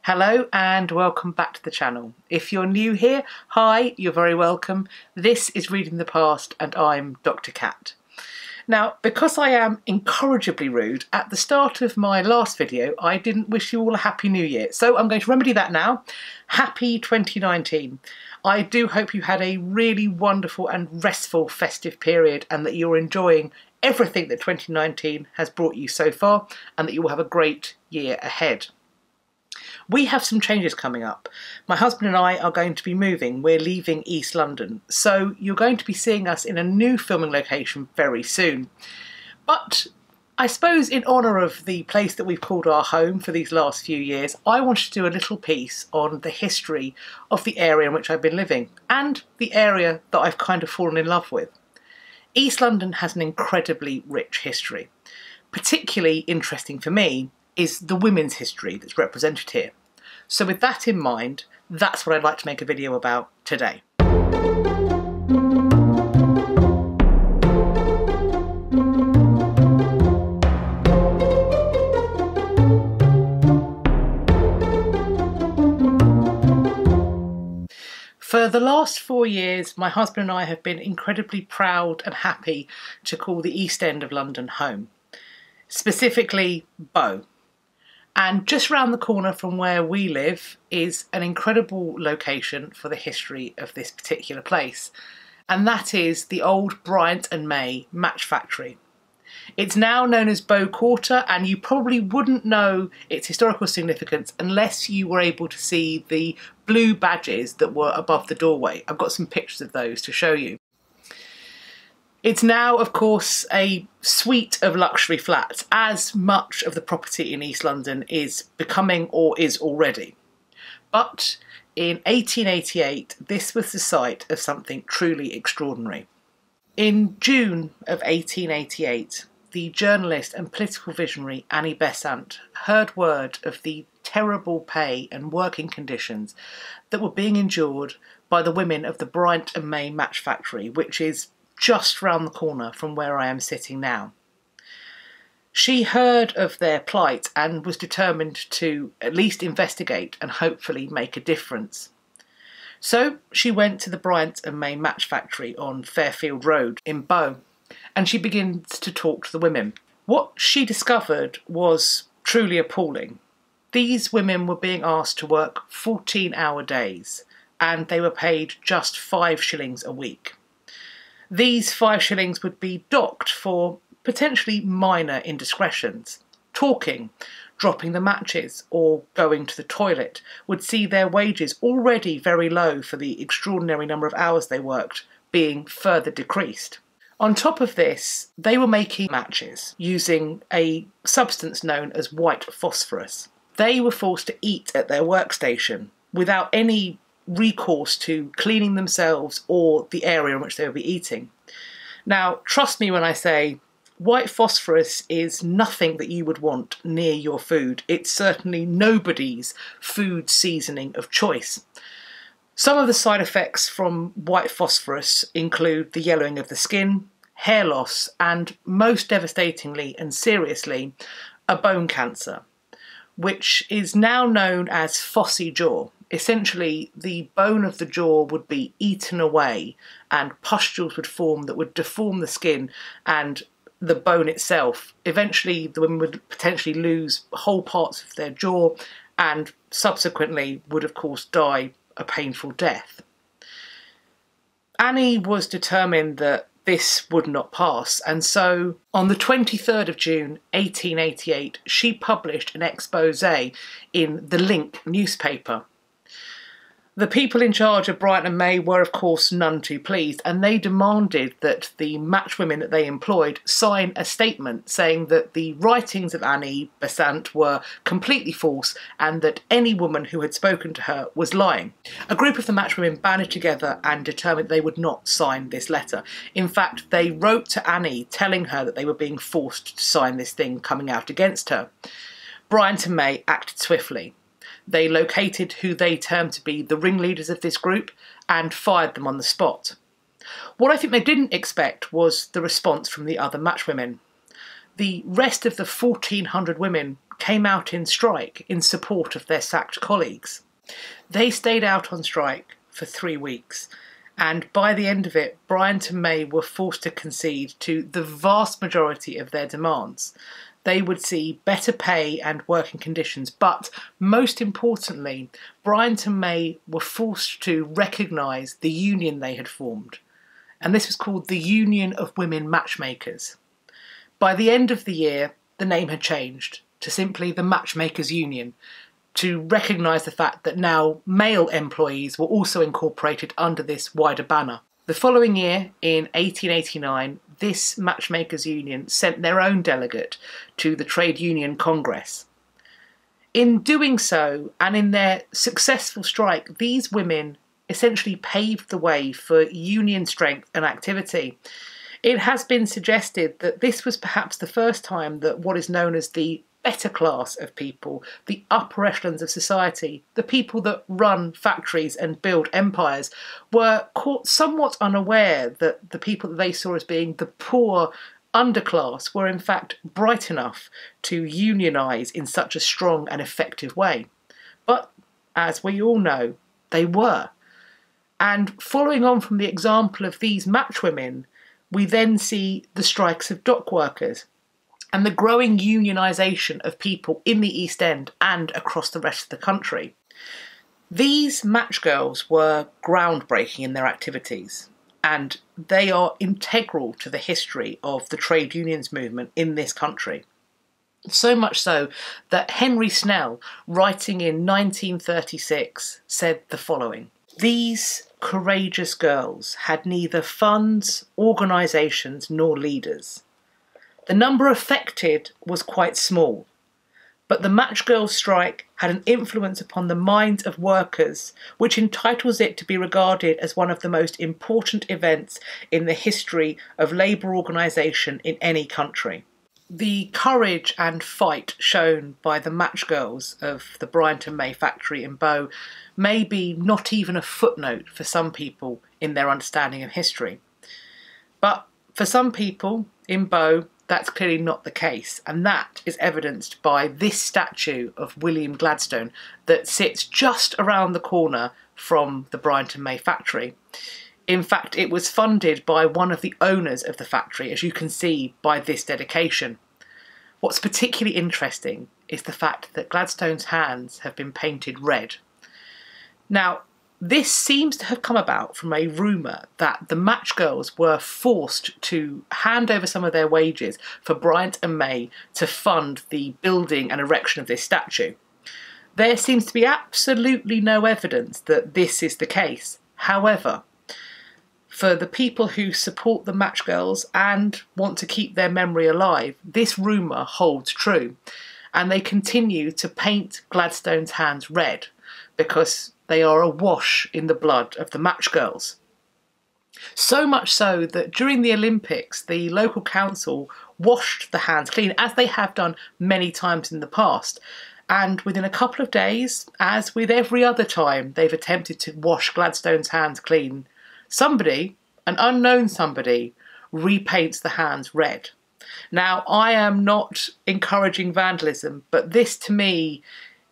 Hello and welcome back to the channel. If you're new here, hi, you're very welcome. This is Reading the Past and I'm Dr. Cat. Now, because I am incorrigibly rude, at the start of my last video I didn't wish you all a happy new year, so I'm going to remedy that now. Happy 2019. I do hope you had a really wonderful and restful festive period and that you're enjoying everything that 2019 has brought you so far and that you will have a great year ahead. We have some changes coming up. My husband and I are going to be moving. We're leaving East London, so you're going to be seeing us in a new filming location very soon. But I suppose in honour of the place that we've called our home for these last few years, I wanted to do a little piece on the history of the area in which I've been living and the area that I've kind of fallen in love with. East London has an incredibly rich history. Particularly interesting for me is the women's history that's represented here. So with that in mind, that's what I'd like to make a video about today. For the last 4 years, my husband and I have been incredibly proud and happy to call the East End of London home. Specifically, Bow. And just round the corner from where we live is an incredible location for the history of this particular place. And that is the old Bryant May match factory. It's now known as Bow Quarter, and you probably wouldn't know its historical significance unless you were able to see the blue badges that were above the doorway. I've got some pictures of those to show you. It's now, of course, a suite of luxury flats, as much of the property in East London is becoming or is already. But in 1888, this was the site of something truly extraordinary. In June of 1888, the journalist and political visionary Annie Besant heard word of the terrible pay and working conditions that were being endured by the women of the Bryant May match factory, which is just round the corner from where I am sitting now. She heard of their plight and was determined to at least investigate and hopefully make a difference. So she went to the Bryant May match factory on Fairfield Road in Bow, and she begins to talk to the women. What she discovered was truly appalling. These women were being asked to work 14-hour days, and they were paid just 5 shillings a week. These 5 shillings would be docked for potentially minor indiscretions. Talking, dropping the matches, or going to the toilet would see their wages, already very low for the extraordinary number of hours they worked, being further decreased. On top of this, they were making matches using a substance known as white phosphorus. They were forced to eat at their workstation without any recourse to cleaning themselves or the area in which they would be eating. Now, trust me when I say white phosphorus is nothing that you would want near your food. It's certainly nobody's food seasoning of choice. Some of the side effects from white phosphorus include the yellowing of the skin, hair loss, and most devastatingly and seriously, a bone cancer, which is now known as phossy jaw. Essentially, the bone of the jaw would be eaten away and pustules would form that would deform the skin and the bone itself. Eventually, the women would potentially lose whole parts of their jaw and subsequently would, of course, die a painful death. Annie was determined that this would not pass, and so on the 23rd of June 1888, she published an exposé in the Link newspaper. The people in charge of Bryant May were, of course, none too pleased, and they demanded that the matchwomen that they employed sign a statement saying that the writings of Annie Besant were completely false and that any woman who had spoken to her was lying. A group of the matchwomen banded together and determined they would not sign this letter. In fact, they wrote to Annie telling her that they were being forced to sign this thing coming out against her. Bryant May acted swiftly. They located who they termed to be the ringleaders of this group and fired them on the spot. What I think they didn't expect was the response from the other matchwomen. The rest of the 1,400 women came out in strike in support of their sacked colleagues. They stayed out on strike for 3 weeks, and by the end of it, Bryant and May were forced to concede to the vast majority of their demands. They would see better pay and working conditions, but most importantly, Bryant and May were forced to recognise the union they had formed, and this was called the Union of Women Matchmakers. By the end of the year, the name had changed to simply the Matchmakers Union, to recognise the fact that now male employees were also incorporated under this wider banner. The following year, in 1889, this Matchmakers Union sent their own delegate to the Trade Union Congress. In doing so, and in their successful strike, these women essentially paved the way for union strength and activity. It has been suggested that this was perhaps the first time that what is known as the better class of people, the upper echelons of society, the people that run factories and build empires, were caught somewhat unaware that the people that they saw as being the poor underclass were in fact bright enough to unionise in such a strong and effective way. But, as we all know, they were. And following on from the example of these matchwomen, we then see the strikes of dock workers and the growing unionisation of people in the East End and across the rest of the country. These Matchgirls were groundbreaking in their activities, and they are integral to the history of the trade unions movement in this country. So much so that Henry Snell, writing in 1936, said the following: "These courageous girls had neither funds, organisations, nor leaders. The number affected was quite small, but the Matchgirls strike had an influence upon the minds of workers which entitles it to be regarded as one of the most important events in the history of labour organisation in any country." The courage and fight shown by the Matchgirls of the Bryant and May factory in Bow may be not even a footnote for some people in their understanding of history. But for some people in Bow, that's clearly not the case, and that is evidenced by this statue of William Gladstone that sits just around the corner from the Bryant and May factory. In fact, it was funded by one of the owners of the factory, as you can see by this dedication. What's particularly interesting is the fact that Gladstone's hands have been painted red. Now, this seems to have come about from a rumour that the Matchgirls were forced to hand over some of their wages for Bryant and May to fund the building and erection of this statue. There seems to be absolutely no evidence that this is the case. However, for the people who support the Matchgirls and want to keep their memory alive, this rumour holds true, and they continue to paint Gladstone's hands red because they are awash in the blood of the Matchgirls. So much so that during the Olympics, the local council washed the hands clean, as they have done many times in the past. And within a couple of days, as with every other time they've attempted to wash Gladstone's hands clean, somebody, an unknown somebody, repaints the hands red. Now, I am not encouraging vandalism, but this to me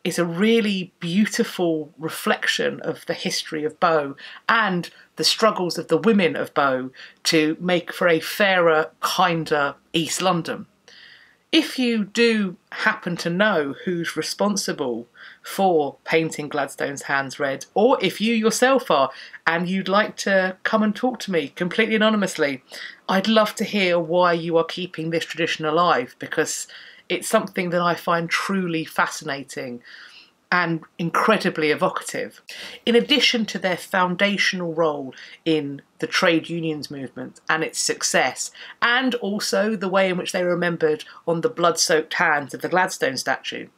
is a really beautiful reflection of the history of Bow and the struggles of the women of Bow to make for a fairer, kinder East London. If you do happen to know who's responsible for painting Gladstone's hands red, or if you yourself are and you'd like to come and talk to me completely anonymously, I'd love to hear why you are keeping this tradition alive, because it's something that I find truly fascinating and incredibly evocative. In addition to their foundational role in the trade unions movement and its success, and also the way in which they were remembered on the blood-soaked hands of the Gladstone statue,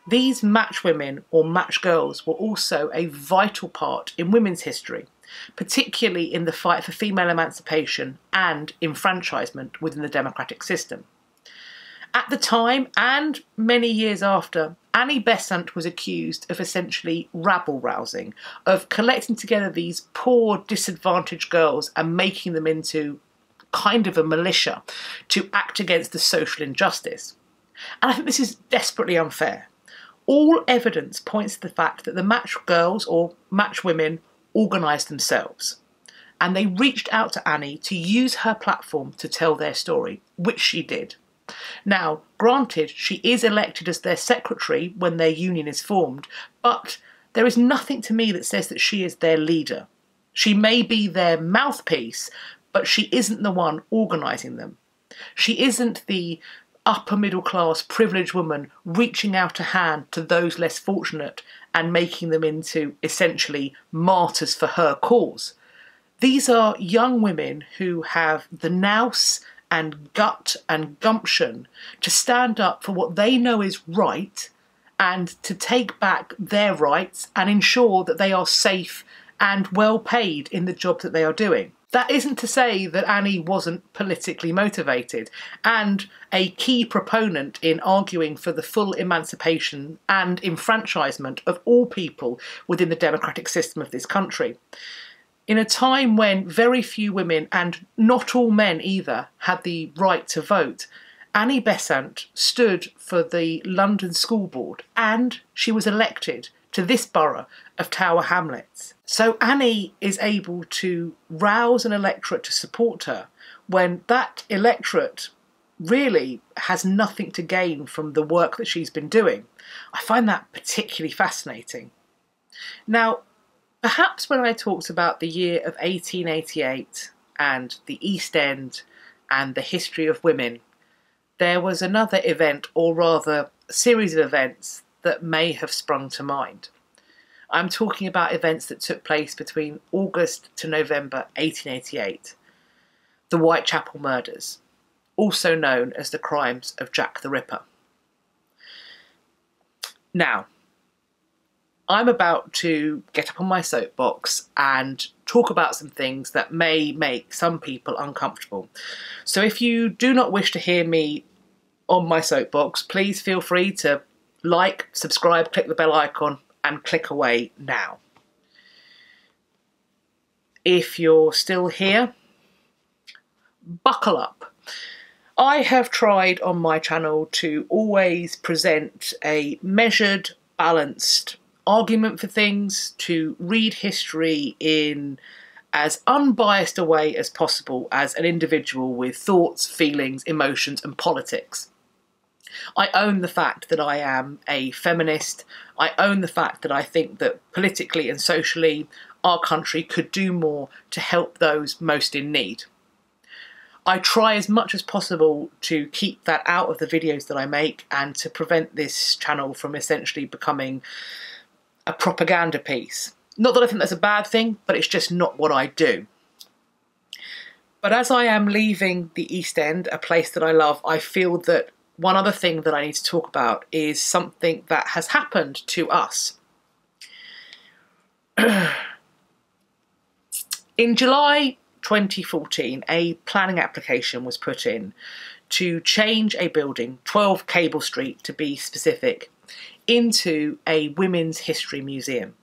these matchwomen or matchgirls were also a vital part in women's history, particularly in the fight for female emancipation and enfranchisement within the democratic system. At the time, and many years after, Annie Besant was accused of essentially rabble-rousing, of collecting together these poor, disadvantaged girls and making them into kind of a militia to act against the social injustice. And I think this is desperately unfair. All evidence points to the fact that the match girls or match women organised themselves. And they reached out to Annie to use her platform to tell their story, which she did. Now, granted, she is elected as their secretary when their union is formed, but there is nothing to me that says that she is their leader. She may be their mouthpiece, but she isn't the one organising them. She isn't the upper middle class privileged woman reaching out a hand to those less fortunate and making them into essentially martyrs for her cause. These are young women who have the nous and gut and gumption to stand up for what they know is right and to take back their rights and ensure that they are safe and well paid in the job that they are doing. That isn't to say that Annie wasn't politically motivated and a key proponent in arguing for the full emancipation and enfranchisement of all people within the democratic system of this country. In a time when very few women, and not all men either, had the right to vote, Annie Besant stood for the London School Board and she was elected to this borough of Tower Hamlets. So Annie is able to rouse an electorate to support her when that electorate really has nothing to gain from the work that she's been doing. I find that particularly fascinating. Now, perhaps when I talked about the year of 1888 and the East End and the history of women, there was another event, or rather a series of events, that may have sprung to mind. I'm talking about events that took place between August to November 1888. The Whitechapel murders, also known as the crimes of Jack the Ripper. Now, I'm about to get up on my soapbox and talk about some things that may make some people uncomfortable. So if you do not wish to hear me on my soapbox, please feel free to like, subscribe, click the bell icon and click away now. If you're still here, buckle up. I have tried on my channel to always present a measured, balanced argument for things, to read history in as unbiased a way as possible as an individual with thoughts, feelings, emotions and politics. I own the fact that I am a feminist. I own the fact that I think that politically and socially our country could do more to help those most in need. I try as much as possible to keep that out of the videos that I make and to prevent this channel from essentially becoming a propaganda piece. Not that I think that's a bad thing, but it's just not what I do. But as I am leaving the East End, a place that I love, I feel that one other thing that I need to talk about is something that has happened to us. In July 2014, a planning application was put in to change a building, 12 Cable Street to be specific, into a women's history museum.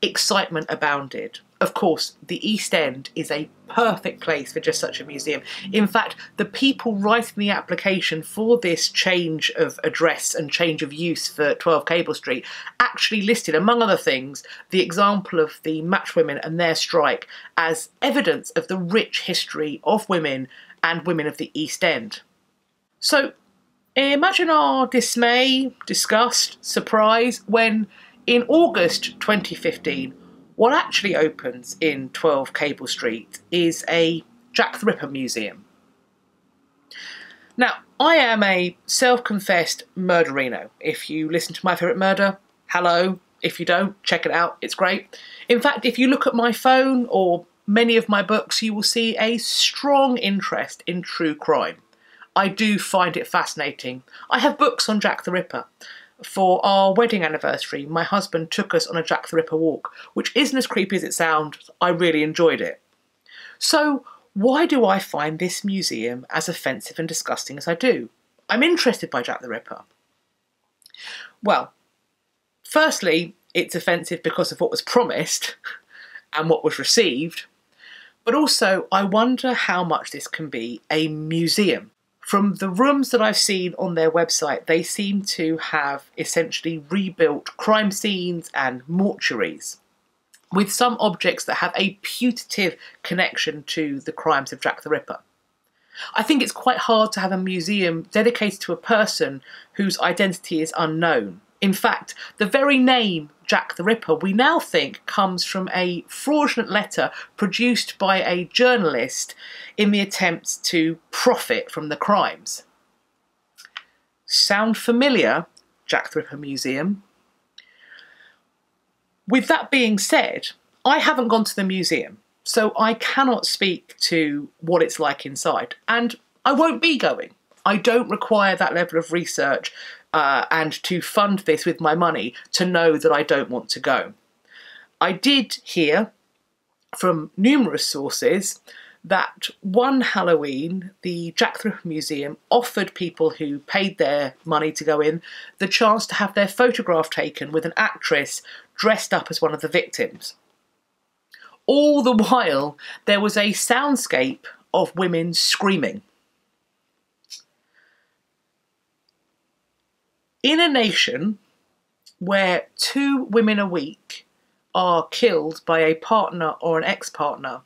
Excitement abounded. Of course, the East End is a perfect place for just such a museum. In fact, the people writing the application for this change of address and change of use for 12 Cable Street actually listed, among other things, the example of the match women and their strike as evidence of the rich history of women and women of the East End. So, imagine our dismay, disgust, surprise when, in August 2015, what actually opens in 12 Cable Street is a Jack the Ripper museum. Now, I am a self-confessed murderino. If you listen to My Favourite Murder, hello. If you don't, check it out, it's great. In fact, if you look at my phone or many of my books, you will see a strong interest in true crime. I do find it fascinating. I have books on Jack the Ripper. For our wedding anniversary, my husband took us on a Jack the Ripper walk, which isn't as creepy as it sounds. I really enjoyed it. So, why do I find this museum as offensive and disgusting as I do? I'm interested by Jack the Ripper. Well, firstly, it's offensive because of what was promised and what was received, but also I wonder how much this can be a museum. From the rooms that I've seen on their website, they seem to have essentially rebuilt crime scenes and mortuaries with some objects that have a putative connection to the crimes of Jack the Ripper. I think it's quite hard to have a museum dedicated to a person whose identity is unknown. In fact, the very name Jack the Ripper we now think comes from a fraudulent letter produced by a journalist in the attempt to profit from the crimes. Sound familiar, Jack the Ripper Museum? With that being said, I haven't gone to the museum, so I cannot speak to what it's like inside, and I won't be going. I don't require that level of research and to fund this with my money to know that I don't want to go. I did hear from numerous sources that one Halloween, the Jack the Ripper Museum offered people who paid their money to go in the chance to have their photograph taken with an actress dressed up as one of the victims. All the while, there was a soundscape of women screaming. In a nation where 2 women a week are killed by a partner or an ex-partner,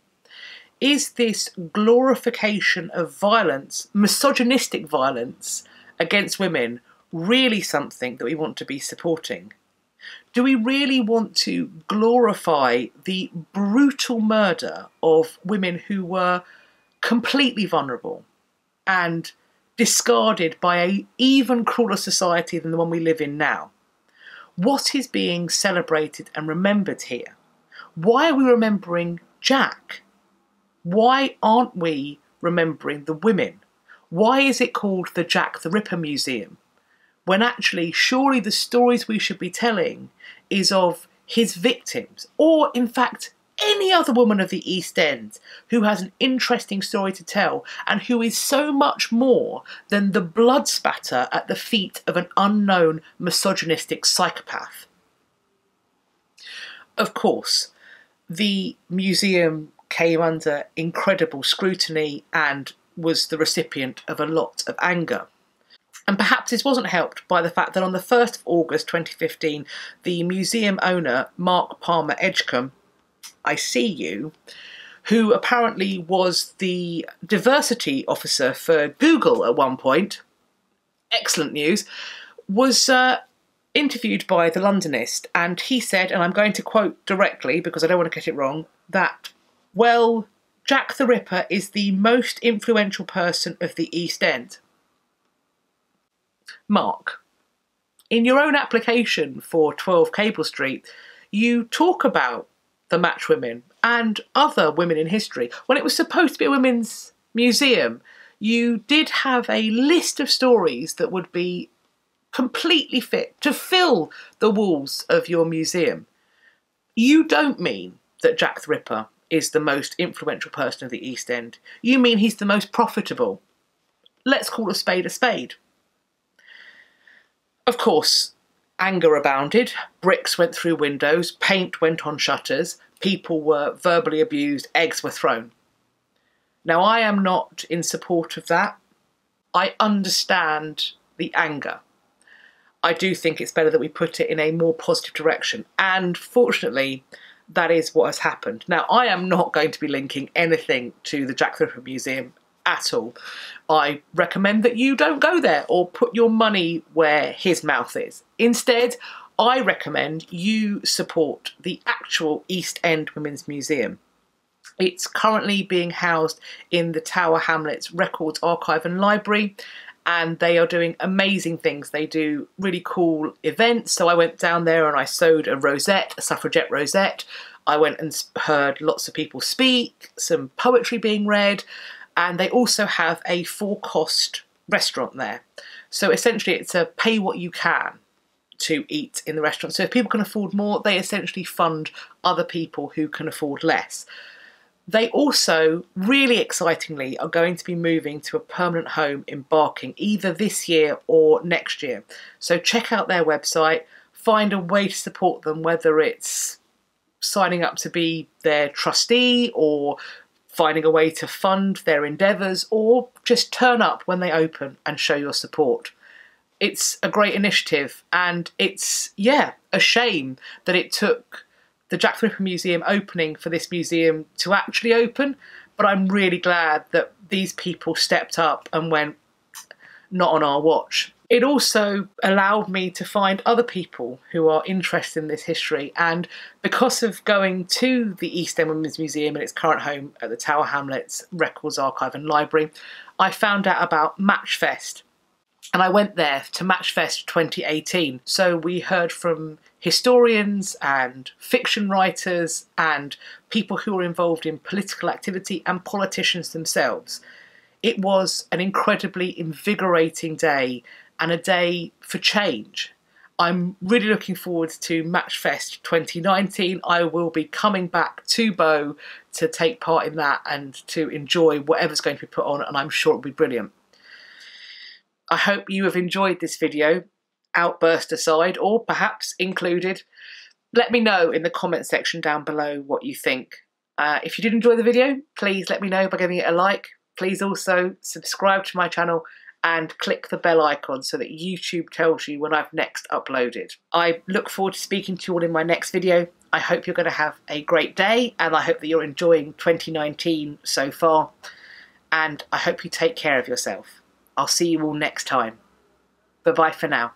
is this glorification of violence, misogynistic violence against women, really something that we want to be supporting? Do we really want to glorify the brutal murder of women who were completely vulnerable and discarded by an even crueler society than the one we live in now? What is being celebrated and remembered here? Why are we remembering Jack? Why aren't we remembering the women? Why is it called the Jack the Ripper Museum, when actually surely the stories we should be telling is of his victims, or in fact any other woman of the East End who has an interesting story to tell and who is so much more than the blood spatter at the feet of an unknown misogynistic psychopath. Of course, the museum came under incredible scrutiny and was the recipient of a lot of anger. And perhaps this wasn't helped by the fact that on the 1st of August 2015, the museum owner, Mark Palmer Edgecombe, I see you, who apparently was the diversity officer for Google at one point, excellent news, was interviewed by The Londonist, and he said, and I'm going to quote directly because I don't want to get it wrong, that, well, Jack the Ripper is the most influential person of the East End. Mark, in your own application for 12 Cable Street, you talk about the Matchwomen and other women in history. When it was supposed to be a women's museum, you did have a list of stories that would be completely fit to fill the walls of your museum. You don't mean that Jack the Ripper is the most influential person of the East End. You mean he's the most profitable. Let's call a spade a spade. Of course, anger abounded, bricks went through windows, paint went on shutters, people were verbally abused, eggs were thrown. Now, I am not in support of that. I understand the anger. I do think it's better that we put it in a more positive direction, and fortunately, that is what has happened. Now, I am not going to be linking anything to the Jack the Ripper Museum at all. I recommend that you don't go there or put your money where his mouth is. Instead, I recommend you support the actual East End Women's Museum. It's currently being housed in the Tower Hamlets Records Archive and Library, and they are doing amazing things. They do really cool events. So I went down there and I sewed a rosette, a suffragette rosette. I went and heard lots of people speak, some poetry being read, and they also have a full-cost restaurant there. So essentially it's a pay what you can to eat in the restaurant. So if people can afford more, they essentially fund other people who can afford less. They also, really excitingly, are going to be moving to a permanent home in Barking, either this year or next year. So check out their website, find a way to support them, whether it's signing up to be their trustee or finding a way to fund their endeavours, or just turn up when they open and show your support. It's a great initiative, and it's, yeah, a shame that it took the Jack the Ripper Museum opening for this museum to actually open, but I'm really glad that these people stepped up and went, not on our watch. It also allowed me to find other people who are interested in this history, and because of going to the East End Women's Museum in its current home at the Tower Hamlets Records Archive and Library, I found out about Matchfest. And I went there to Matchfest 2018. So we heard from historians and fiction writers and people who were involved in political activity and politicians themselves. It was an incredibly invigorating day and a day for change. I'm really looking forward to Matchfest 2019. I will be coming back to Bow to take part in that and to enjoy whatever's going to be put on, and I'm sure it'll be brilliant. I hope you have enjoyed this video, outburst aside, or perhaps included. Let me know in the comment section down below what you think. If you did enjoy the video, please let me know by giving it a like. Please also subscribe to my channel and click the bell icon so that YouTube tells you when I've next uploaded. I look forward to speaking to you all in my next video. I hope you're going to have a great day, and I hope that you're enjoying 2019 so far. And I hope you take care of yourself. I'll see you all next time. Bye-bye for now.